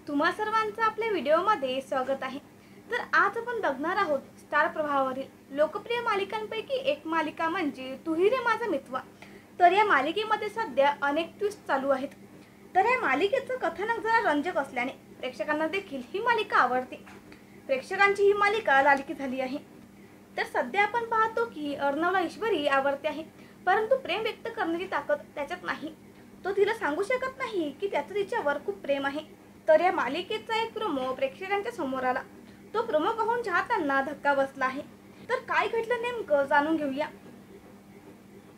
तुम्हा सर्वांचं आपल्या व्हिडिओमध्ये स्वागत आहे। तर आज आपण बघणार आहोत स्टार प्रवाहावरील लोकप्रिय मालिकांपैकी एक मालिका म्हणजे तू ही रे माझा मितवा। तर या मालिकेमध्ये सध्या अनेक ट्विस्ट चालू आहेत। तर या मालिकेचं कथानक जरा रंजक असल्याने प्रेक्षकांना देखील ही मालिका आवडते। प्रेक्षकांची ही मालिका लाडकी झाली आहे। तर सध्या आपण पाहतो की अर्णवला ईश्वरी आवडते आहे, परंतु प्रेम व्यक्त करण्याची ताकद त्याच्यात नाही। तो तिला सांगू शकत नाही की त्याचं तिच्यावर खूप प्रेम आहे। तर या मालिकेचा एक प्रोमो प्रेक्षकांच्या समोर आला। तो प्रोमो पाहून चाहत्यांना धक्का बसला आहे। तर काय घडलं नेमकं जाणून घेऊया।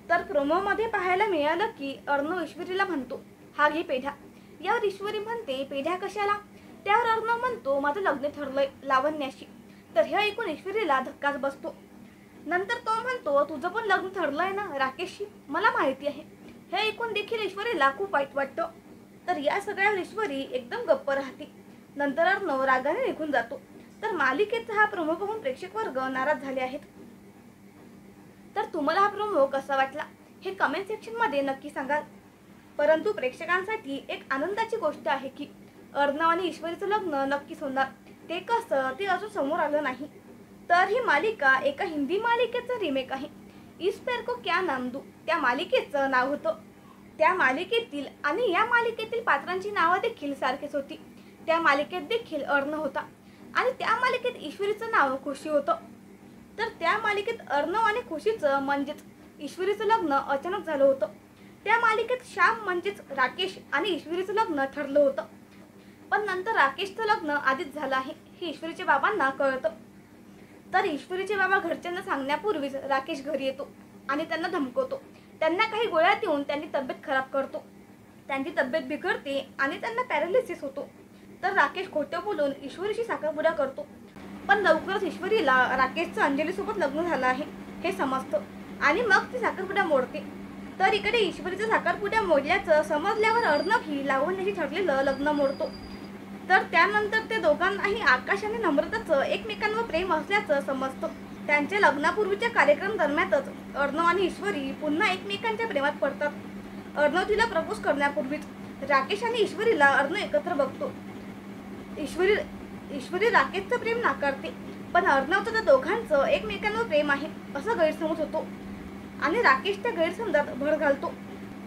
तर प्रोमो मध्ये पाहायला मिळालं की अर्णव ईश्वरीला म्हणतो, हा घे पेढा। यावर ईश्वरी म्हणते, पेढा कशाला? त्यावर अर्णव म्हणतो, माझं लग्न ठरलंय लावण्याशी। तर हे ऐकून ईश्वरीला धक्काच बसतो। नंतर तो म्हणतो, तुझं पण लग्न ठरलंय ना राकेशशी, मला माहिती आहे। हे ऐकून देखील ईश्वरीला खूप वाईट वाटतं। तर या सगळ्यावर ईश्वरी एकदम गप्प राहते। नंतर अर्णव रागाने निघून जातो। तर मालिकेचा हा प्रोमो पाहून प्रेक्षक वर्ग नाराज झाले आहेत। तर तुम्हाला हा प्रोमो कसा वाटला हे कमेंट सेक्शन मध्ये नक्की सांगा। परंतु प्रेक्षकांसाठी एक आनंदाची गोष्ट आहे की अर्णव आणि ईश्वरीचं लग्न नक्कीच होणार। ते कसं ते अजून समोर आलं नाही। तर ही मालिका एका हिंदी मालिकेचं रिमेक आहे। इस प्यार को क्या नाम दूं त्या मालिकेचं नाव होतं। त्या मालिकेतील आणि या मालिकेतील पात्रांची नावं देखील सारखीच होती। त्या मालिकेत देखील अर्णव होता आणि त्या मालिकेत ईश्वरीचं नाव खुशी होतं। तर त्या मालिकेत अर्णव आणि खुशीचं म्हणजेच ईश्वरीचं लग्न अचानक झालं होतं। त्या मालिकेत श्याम म्हणजेच राकेश आणि ईश्वरीचं लग्न ठरलं होतं, पण नंतर राकेशचं लग्न आधीच झालं आहे हे ईश्वरीच्या बाबांना कळतं। तर ईश्वरीचे बाबा घरच्यांना सांगण्यापूर्वीच राकेश घरी येतो आणि त्यांना धमकवतो। त्यांना काही गोळ्या देऊन त्यांची तब्येत खराब करतो। त्यांची तब्येत बिघडते आणि त्यांना पॅरालिसिस होतो। तर राकेश खोटं बोलून ईश्वरीशी साखरपुडा करतो, पण लवकरच ईश्वरीला राकेशचं अंजलीसोबत लग्न झालं आहे हे समजतं आणि मग ती साखरपुडा मोडते। तर इकडे ईश्वरीचं साखरपुडा मोडल्याचं समजल्यावर अर्णवही लावण्याशी ठरलेलं लग्न मोडतो। तर त्यानंतर ते दोघांनाही आकाश आणि नम्रताचं एकमेकांवर प्रेम असल्याचं समजतं। त्यांच्या लग्नापूर्वीच्या कार्यक्रम दरम्यानच अर्णव आणि ईश्वरी पुन्हा एकमेकांच्या प्रेमात पडतात। अर्णव तिला प्रपोज करण्यापूर्वीच राकेश आणि ईश्वरीला अर्णव एकत्र बघतो। ईश्वरी राकेशचं प्रेम नाकारते, पण अर्णवचं त्या दोघांचं एकमेकांवर प्रेम आहे असं गैरसमज होतो आणि राकेश त्या गैरसमजात भर घालतो।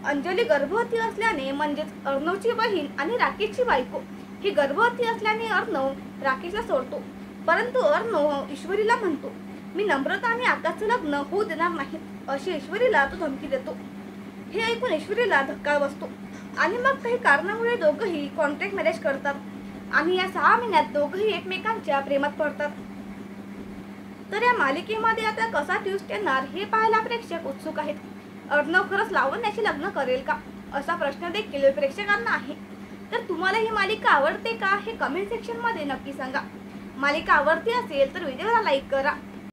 अंजली गर्भवती असल्याने म्हणजेच अर्णवची बहीण आणि राकेशची बायको ही गर्भवती असल्याने अर्णव राकेशला सोडतो, परंतु अर्णव ईश्वरीला म्हणतो, मी नम्रता आणि आकाशचं लग्न होऊ देणार नाही अशी ईश्वरीला तो धमकी देतो। हे ऐकून ईश्वरीला धक्का बसतो आणि मग काही कारणामुळे दोघंही कॉन्ट्रॅक्ट मॅरेज करतात आणि या 6 महिन्यात दोघंही एकमेकांच्या प्रेमात पडतात। तर या मालिकेमध्ये आता कसा ट्विस्ट येणार हे पाहायला प्रेक्षक उत्सुक आहेत। अर्णव खरंच लावण्याशी लग्न करेल का असा प्रश्न देखील प्रेक्षकांना आहे। तर तुम्हाला ही मालिका आवडते का हे कमेंट सेक्शन मध्ये नक्की सांगा। मालिका आवडती असेल तर व्हिडिओला लाईक करा।